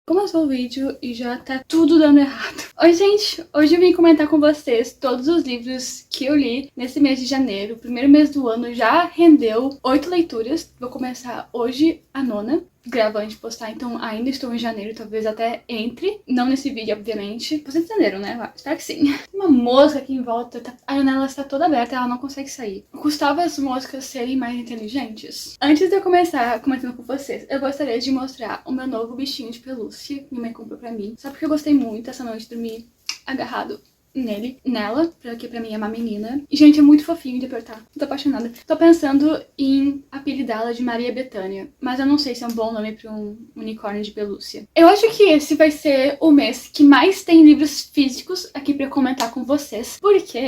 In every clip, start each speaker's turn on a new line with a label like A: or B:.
A: Começou o vídeo e já tá tudo dando errado. Oi, gente! Hoje eu vim comentar com vocês todos os livros que eu li nesse mês de janeiro. O primeiro mês do ano já rendeu 8 leituras. Vou começar hoje a 9ª, gravando de postar, então ainda estou em janeiro, talvez até entre. Não nesse vídeo, obviamente. Vocês entenderam, né? Espero que sim. Tem uma mosca aqui em volta, a janela está toda aberta, ela não consegue sair. Custava as moscas serem mais inteligentes? Antes de eu começar comentando com vocês, eu gostaria de mostrar o meu novo bichinho de pelúcia que minha mãe comprou pra mim. Só porque eu gostei muito, essa noite dormi agarrado nela, porque pra mim é uma menina. E, gente, é muito fofinho de apertar. Tô apaixonada. Tô pensando em apelidá-la de Maria Bethânia, mas eu não sei se é um bom nome pra um unicórnio de pelúcia. Eu acho que esse vai ser o mês que mais tem livros físicos aqui pra comentar com vocês, porque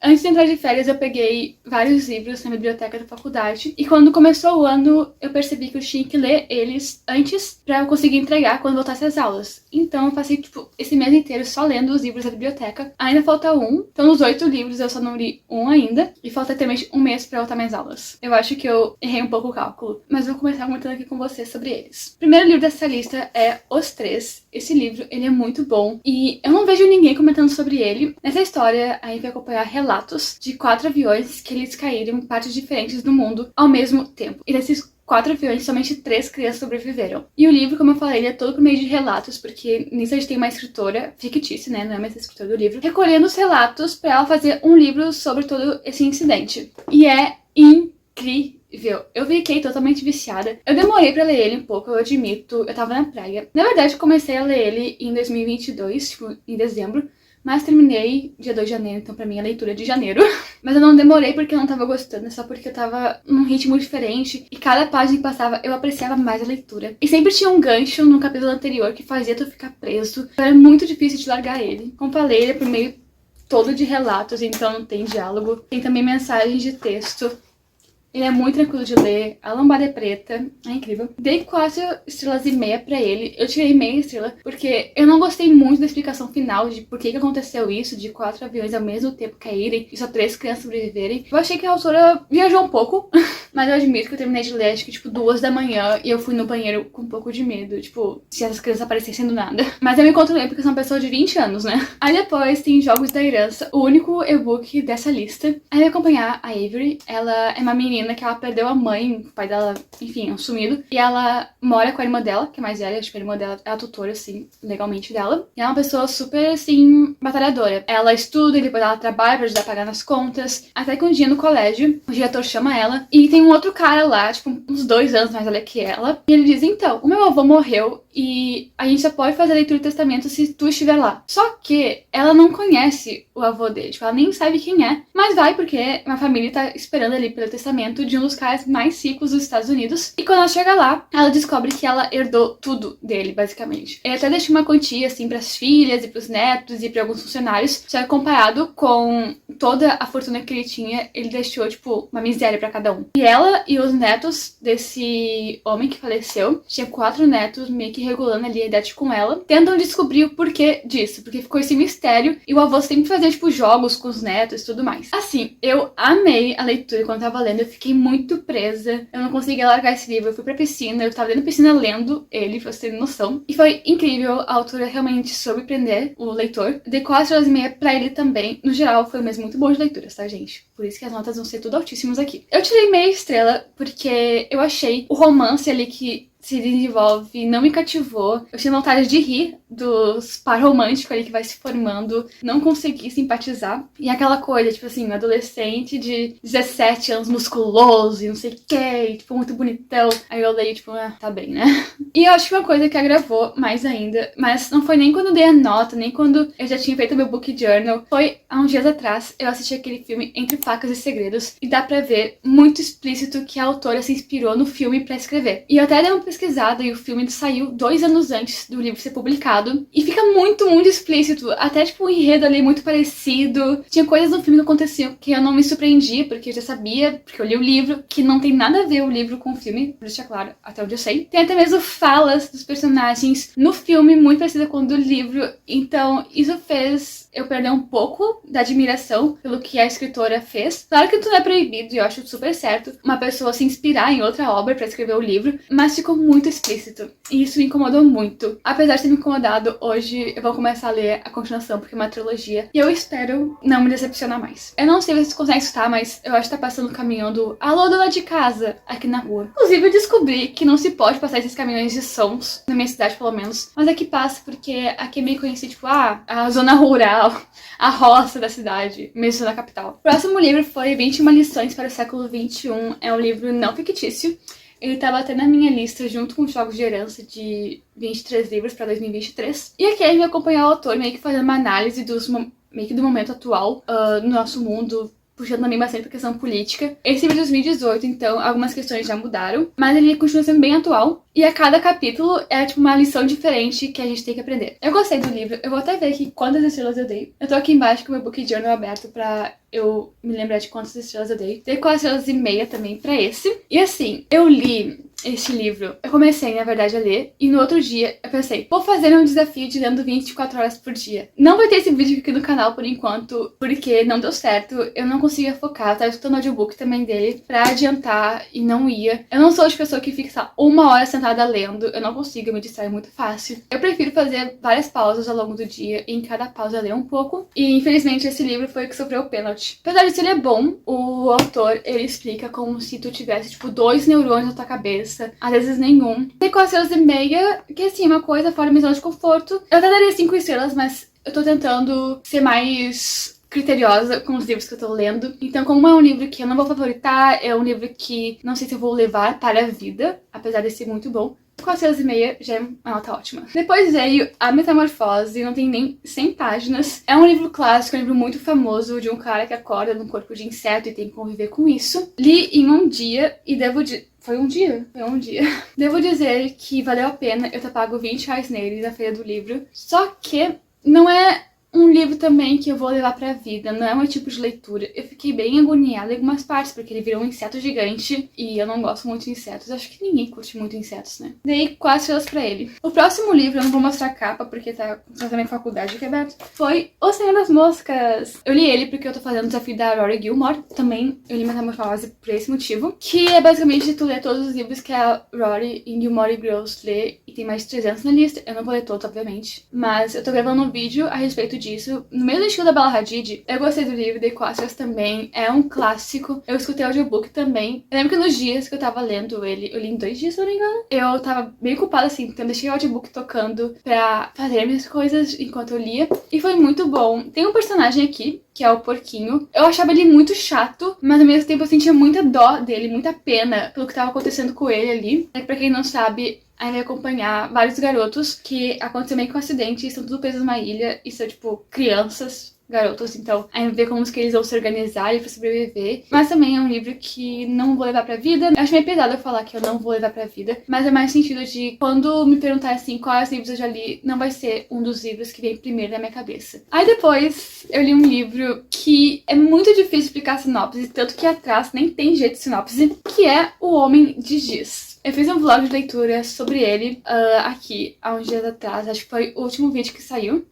A: antes de entrar de férias eu peguei vários livros na biblioteca da faculdade, e quando começou o ano eu percebi que eu tinha que ler eles antes pra eu conseguir entregar quando voltasse às aulas. Então eu passei, esse mês inteiro só lendo os livros da biblioteca. Ainda falta um. Então, nos 8 livros, eu só não li um ainda. E falta até um mês pra voltar minhas aulas. Eu acho que eu errei um pouco o cálculo. Mas vou começar comentando aqui com vocês sobre eles. O primeiro livro dessa lista é Os Três. Esse livro, ele é muito bom. E eu não vejo ninguém comentando sobre ele. Nessa história, a gente vai acompanhar relatos de 4 aviões que eles caíram em partes diferentes do mundo ao mesmo tempo. E desses 4 aviões, somente 3 crianças sobreviveram. E o livro, como eu falei, ele é todo por meio de relatos, porque nisso a gente tem uma escritora fictícia, né? Não é mais a escritora do livro, recolhendo os relatos pra ela fazer um livro sobre todo esse incidente. E é incrível. Eu fiquei totalmente viciada. Eu demorei pra ler ele um pouco, eu admito. Eu tava na praia. Na verdade, eu comecei a ler ele em 2022, em dezembro. Mas terminei dia 2 de janeiro, então pra mim é leitura de janeiro. Mas eu não demorei porque eu não tava gostando, é só porque eu tava num ritmo diferente. E cada página que passava, eu apreciava mais a leitura. E sempre tinha um gancho no capítulo anterior que fazia tu ficar preso. Era muito difícil de largar ele. Como falei, ele é por meio todo de relatos, então não tem diálogo. Tem também mensagens de texto. Ele é muito tranquilo de ler, a lombada é preta, é incrível. Dei 4,5 estrelas pra ele, eu tirei meia estrela porque eu não gostei muito da explicação final de por que aconteceu isso, de 4 aviões ao mesmo tempo caírem e só 3 crianças sobreviverem. Eu achei que a autora viajou um pouco, mas eu admito que eu terminei de ler acho que 2 da manhã e eu fui no banheiro com um pouco de medo, se essas crianças aparecessem do nada. Mas eu me controlei porque eu sou uma pessoa de 20 anos, né? Aí depois tem Jogos da Herança, o único e-book dessa lista. Aí vai acompanhar a Avery, ela é uma menina que ela perdeu a mãe, o pai dela, enfim, é um sumido. E ela mora com a irmã dela, que é mais velha, acho que a irmã dela é a tutora, assim, legalmente dela. E ela é uma pessoa super, assim, batalhadora. Ela estuda e depois ela trabalha pra ajudar a pagar nas contas. Até que um dia no colégio, o diretor chama ela e tem um outro cara lá, uns 2 anos mais velho que ela. E ele diz, então, o meu avô morreu e a gente só pode fazer a leitura do testamento se tu estiver lá. Só que ela não conhece o avô dele, ela nem sabe quem é, mas vai porque uma família tá esperando ali pelo testamento de um dos caras mais ricos dos Estados Unidos. E quando ela chega lá, ela descobre que ela herdou tudo dele, basicamente. Ele até deixou uma quantia, assim, pras filhas e pros netos e pra alguns funcionários, só que comparado com toda a fortuna que ele tinha, ele deixou, uma miséria pra cada um. E ela e os netos desse homem que faleceu, tinha 4 netos meio que regulando ali a idade com ela, tentam descobrir o porquê disso, porque ficou esse mistério e o avô sempre fazia, jogos com os netos e tudo mais. Assim, eu amei a leitura quando eu tava lendo, eu fiquei muito presa, eu não conseguia largar esse livro, eu fui pra piscina, eu tava dentro da piscina lendo ele, pra você ter noção, e foi incrível, a autora realmente soube prender o leitor. Dei 4,5 pra ele também, no geral foi um mês muito bom de leituras, tá, gente? Por isso que as notas vão ser tudo altíssimas aqui. Eu tirei meia estrela porque eu achei o romance ali que se desenvolve não me cativou. Eu tinha vontade de rir dos par romântico ali que vai se formando, não consegui simpatizar. E aquela coisa, um adolescente de 17 anos musculoso e não sei o que, muito bonitão. Aí eu leio, tá bem, né? E eu acho que uma coisa que agravou mais ainda, mas não foi nem quando eu dei a nota, nem quando eu já tinha feito meu book journal, foi há uns dias atrás, eu assisti aquele filme Entre Facas e Segredos, e dá pra ver muito explícito que a autora se inspirou no filme pra escrever. E eu até dei uma pesquisada e o filme saiu 2 anos antes do livro ser publicado. E fica muito, muito explícito. Até, o enredo ali muito parecido. Tinha coisas no filme que aconteciam que eu não me surpreendia, porque eu já sabia, porque eu li o livro, que não tem nada a ver o livro com o filme, pra deixar claro, até onde eu sei. Tem até mesmo falas dos personagens no filme muito parecida com o do livro. Então, isso fez eu perder um pouco da admiração pelo que a escritora fez. Claro que tudo é proibido e eu acho super certo uma pessoa se inspirar em outra obra pra escrever o livro, mas ficou muito explícito. E isso me incomodou muito. Apesar de ter me incomodado, hoje eu vou começar a ler a continuação, porque é uma trilogia. E eu espero não me decepcionar mais. Eu não sei se vocês conseguem escutar, mas eu acho que tá passando o caminhão do Alô, dona de casa, aqui na rua. Inclusive, eu descobri que não se pode passar esses caminhões de sons, na minha cidade pelo menos. Mas aqui passa, porque aqui é meio conhecido, tipo, a zona rural, a roça da cidade, mesmo na capital. O próximo livro foi 21 lições para o século XXI. É um livro não fictício. Ele tava até na minha lista junto com os Jogos de Herança de 23 livros para 2023. E aqui a gente vai acompanhar o autor meio que fazendo uma análise meio que do momento atual no nosso mundo, puxando também bastante pra questão política. Esse livro de 2018, então, algumas questões já mudaram, mas ele continua sendo bem atual. E a cada capítulo é, tipo, uma lição diferente que a gente tem que aprender. Eu gostei do livro, eu vou até ver aqui quantas estrelas eu dei. Eu tô aqui embaixo com o meu book journal aberto pra eu me lembrar de quantas estrelas eu dei. Dei 4,5 também pra esse. E assim, eu li este livro. Eu comecei, na verdade, a ler, e no outro dia eu pensei, vou fazer um desafio de lendo 24 horas por dia. Não vai ter esse vídeo aqui no canal por enquanto, porque não deu certo, eu não conseguia focar, eu tava escutando o audiobook também dele pra adiantar e não ia. Eu não sou de pessoa que fica, sabe, 1 hora sentada lendo, eu não consigo, eu me distraio muito fácil. Eu prefiro fazer várias pausas ao longo do dia, e em cada pausa ler um pouco, e infelizmente esse livro foi o que sofreu o pênalti. Apesar de ele é bom, o autor, ele explica como se tu tivesse, tipo, 2 neurônios na tua cabeça, às vezes nenhum. Tem 4,5, que assim, uma coisa fora da minha zona de conforto. Eu até daria 5 estrelas, mas eu tô tentando ser mais criteriosa com os livros que eu tô lendo. Então, como é um livro que eu não vou favoritar, é um livro que não sei se eu vou levar para a vida, apesar de ser muito bom, 4,5 já é uma nota ótima. Depois veio A Metamorfose, não tem nem 100 páginas. É um livro clássico, um livro muito famoso de um cara que acorda num corpo de inseto e tem que conviver com isso. Li em um dia e Foi um dia. Devo dizer que valeu a pena eu ter pago R$20 nele na feira do livro. Só que não é um livro também que eu vou levar pra vida, não é um tipo de leitura. Eu fiquei bem agoniada em algumas partes, porque ele virou um inseto gigante e eu não gosto muito de insetos. Acho que ninguém curte muito insetos, né? Dei 4 estrelas pra ele. O próximo livro, eu não vou mostrar a capa, porque tá na minha faculdade aqui aberto, foi O Senhor das Moscas. Eu li ele porque eu tô fazendo o desafio da Rory Gilmore. Também eu li Metamorfose por esse motivo, que é basicamente tu ler todos os livros que a Rory e Gilmore Girls lê, e tem mais de 300 na lista. Eu não vou ler todos, obviamente, mas eu tô gravando um vídeo a respeito disso. No mesmo estilo da Bella Hadid, eu gostei do livro, dei 4 estrelas também, é um clássico. Eu escutei o audiobook também. Eu lembro que nos dias que eu tava lendo ele, eu li em 2 dias, se eu não me engano, eu tava meio culpada assim, então eu deixei o audiobook tocando pra fazer minhas coisas enquanto eu lia, e foi muito bom. Tem um personagem aqui, que é o Porquinho. Eu achava ele muito chato, mas ao mesmo tempo eu sentia muita dó dele, muita pena pelo que tava acontecendo com ele ali. É que pra quem não sabe, aí vai acompanhar vários garotos que aconteceu meio com um acidente e estão tudo presos numa ilha e são, tipo, crianças, garotos, então aí vê como que eles vão se organizar pra sobreviver. Mas também é um livro que não vou levar pra vida. Eu acho meio pesado eu falar que eu não vou levar pra vida, mas é mais sentido de quando me perguntar assim quais livros eu já li, não vai ser um dos livros que vem primeiro na minha cabeça. Aí depois eu li um livro que é muito difícil explicar a sinopse, tanto que atrás nem tem jeito de sinopse, que é O Homem de Giz. Eu fiz um vlog de leitura sobre ele aqui há uns dias atrás, acho que foi o último vídeo que saiu.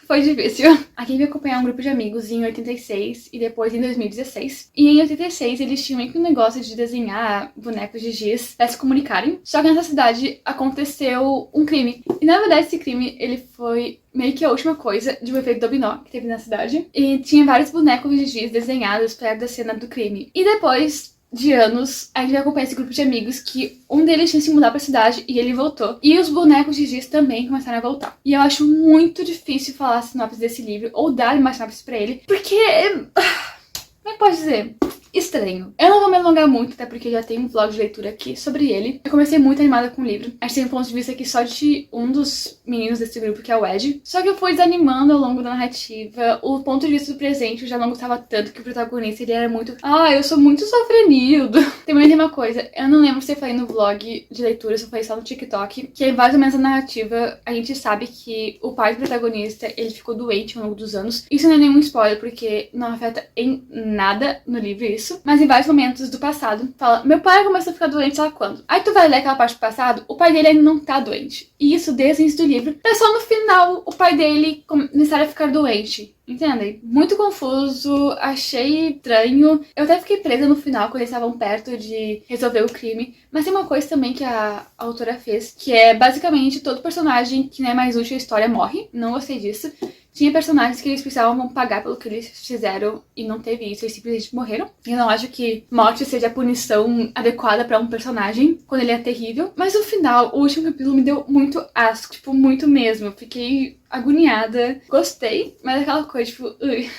A: Foi difícil. Aqui veio acompanhar um grupo de amigos em 86 e depois em 2016. E em 86 eles tinham meio que um negócio de desenhar bonecos de giz pra se comunicarem. Só que nessa cidade aconteceu um crime. E na verdade esse crime, ele foi meio que a última coisa de um efeito dominó que teve na cidade. E tinha vários bonecos de giz desenhados perto da cena do crime. E depois de anos, a gente acompanha esse grupo de amigos que um deles tinha se mudar pra cidade e ele voltou. E os bonecos de giz também começaram a voltar. E eu acho muito difícil falar a sinopse desse livro ou dar uma sinopse pra ele, porque como é que pode dizer? Estranho. Eu não vou me alongar muito, até porque já tem um vlog de leitura aqui sobre ele. Eu comecei muito animada com o livro. A gente tem um ponto de vista aqui só de um dos meninos desse grupo, que é o Ed. Só que eu fui desanimando ao longo da narrativa. O ponto de vista do presente eu já não gostava tanto, que o protagonista ele era muito... eu sou muito sofrenildo. Também uma coisa, eu não lembro se eu falei no vlog de leitura, se eu falei só no TikTok, que é mais ou menos a narrativa, a gente sabe que o pai do protagonista, ele ficou doente ao longo dos anos. Isso não é nenhum spoiler, porque não afeta em nada no livro isso. isso, mas em vários momentos do passado, fala, meu pai começou a ficar doente, sabe quando? Aí tu vai ler aquela parte do passado, o pai dele ainda não tá doente. E isso desde o início do livro. É só no final o pai dele começar a ficar doente. Entendem? Muito confuso, achei estranho. Eu até fiquei presa no final, quando eles estavam perto de resolver o crime. Mas tem uma coisa também que a autora fez, que é basicamente todo personagem que não é mais útil à história morre. Não gostei disso. Tinha personagens que eles precisavam pagar pelo que eles fizeram e não teve isso, eles simplesmente morreram. Eu não acho que morte seja a punição adequada pra um personagem quando ele é terrível. Mas no final, o último capítulo me deu muito asco, tipo, muito mesmo. Eu fiquei agoniada. Gostei, mas aquela coisa, tipo, ui.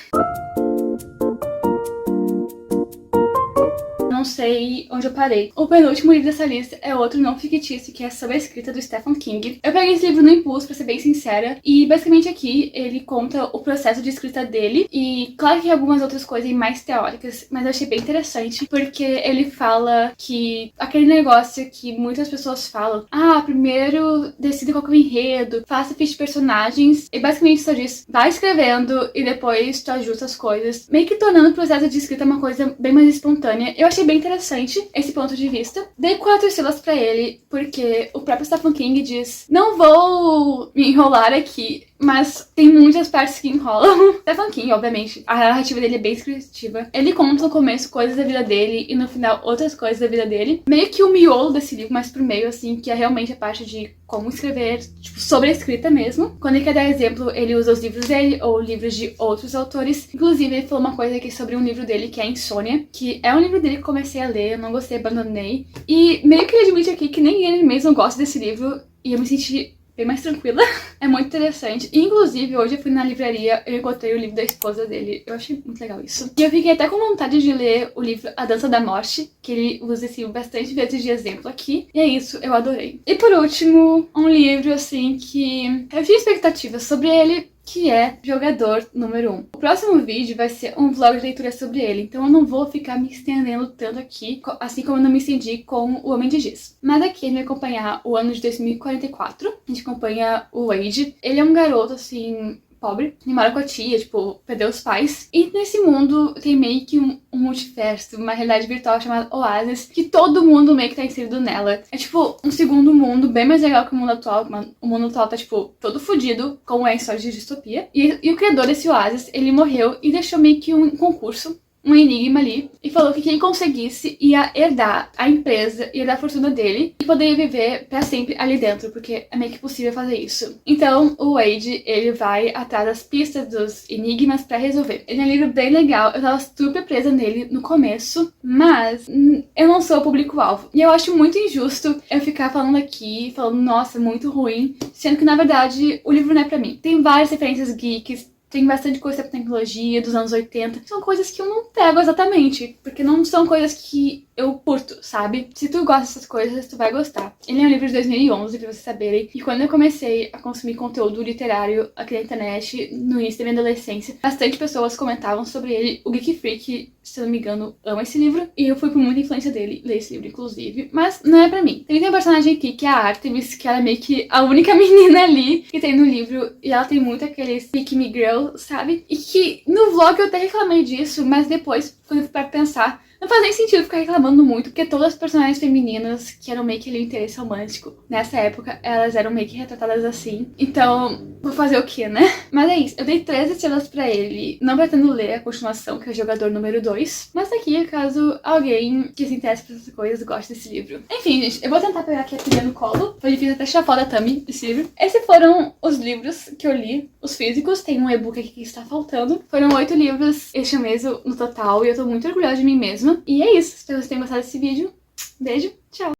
A: Não sei onde eu parei. O penúltimo livro dessa lista é outro não fictício, que é sobre a escrita do Stephen King. Eu peguei esse livro no impulso, pra ser bem sincera, e basicamente aqui ele conta o processo de escrita dele, e claro que algumas outras coisas mais teóricas, mas eu achei bem interessante, porque ele fala que aquele negócio que muitas pessoas falam, primeiro decida qual que é o enredo, faça ficha de personagens, e basicamente só diz, vai escrevendo e depois tu ajusta as coisas, meio que tornando o processo de escrita uma coisa bem mais espontânea. Eu achei bem interessante esse ponto de vista. Dei 4 estrelas pra ele, porque o próprio Stephen King diz, não vou me enrolar aqui, mas tem muitas partes que enrolam. Stephen King, obviamente, a narrativa dele é bem descritiva. Ele conta no começo coisas da vida dele e no final outras coisas da vida dele. Meio que o miolo desse livro, mas pro meio, assim, que é realmente a parte de como escrever, tipo, sobre a escrita mesmo. Quando ele quer dar exemplo, ele usa os livros dele ou livros de outros autores. Inclusive, ele falou uma coisa aqui sobre um livro dele, que é Insônia, que é um livro dele que eu comecei a ler, eu não gostei, abandonei. E meio que ele admite aqui que nem ele mesmo gosta desse livro, e eu me senti bem mais tranquila. É muito interessante. Inclusive, hoje eu fui na livraria, eu encontrei o livro da esposa dele. Eu achei muito legal isso. E eu fiquei até com vontade de ler o livro A Dança da Morte, que ele usa esse livro bastante vezes de exemplo aqui. E é isso, eu adorei. E por último, um livro, assim, que eu tinha expectativas sobre ele, que é Jogador número 1. O próximo vídeo vai ser um vlog de leitura sobre ele, então eu não vou ficar me estendendo tanto aqui, assim como eu não me estendi com o Homem de Giz. Mas aqui ele vai acompanhar o ano de 2044, a gente acompanha o Wade. Ele é um garoto, assim, pobre, ele mora com a tia, tipo, perdeu os pais. E nesse mundo tem meio que um multiverso, uma realidade virtual chamada Oasis, que todo mundo meio que tá inserido nela. É tipo um segundo mundo bem mais legal que o mundo atual. O mundo atual tá, tipo, todo fodido, como é a história de distopia. E o criador desse Oasis, ele morreu e deixou meio que um concurso, um enigma ali, e falou que quem conseguisse ia herdar a empresa, ia dar a fortuna dele e poderia viver pra sempre ali dentro, porque é meio que possível fazer isso. Então o Wade, ele vai atrás das pistas dos enigmas pra resolver. Ele é um livro bem legal, eu tava super presa nele no começo, mas eu não sou o público-alvo. E eu acho muito injusto eu ficar falando aqui, falando, nossa, muito ruim, sendo que na verdade o livro não é pra mim. Tem várias referências geeks, tem bastante coisa sobre tecnologia dos anos 80. São coisas que eu não pego exatamente, porque não são coisas que eu curto, sabe? Se tu gosta dessas coisas, tu vai gostar. Ele é um livro de 2011, pra vocês saberem. E quando eu comecei a consumir conteúdo literário aqui na internet, no início da minha adolescência, bastante pessoas comentavam sobre ele. O Geek Freak, se eu não me engano, ama esse livro. E eu fui por muita influência dele ler esse livro, inclusive. Mas não é pra mim. Tem um personagem aqui, que é a Artemis, que ela é meio que a única menina ali que tem no livro. E ela tem muito aqueles Pick Me Girl, sabe? E que no vlog eu até reclamei disso, mas depois, quando eu fui pra pensar, não faz nem sentido ficar reclamando muito, porque todas as personagens femininas que eram meio que ali o interesse romântico, nessa época, elas eram meio que retratadas assim. Então, vou fazer o quê, né? Mas é isso, eu dei 3 estrelas pra ele. Não pretendo ler a continuação, que é o Jogador número 2. Mas tá aqui, caso alguém que se interesse por essas coisas goste desse livro. Enfim, gente, eu vou tentar pegar aqui a pilha no colo. Foi difícil até tirar foto da thumb desse livro. Esses foram os livros que eu li, os físicos. Tem um e-book aqui que está faltando. Foram 8 livros este mês no total, e eu tô muito orgulhosa de mim mesma. E é isso, espero que vocês tenham gostado desse vídeo. Beijo, tchau!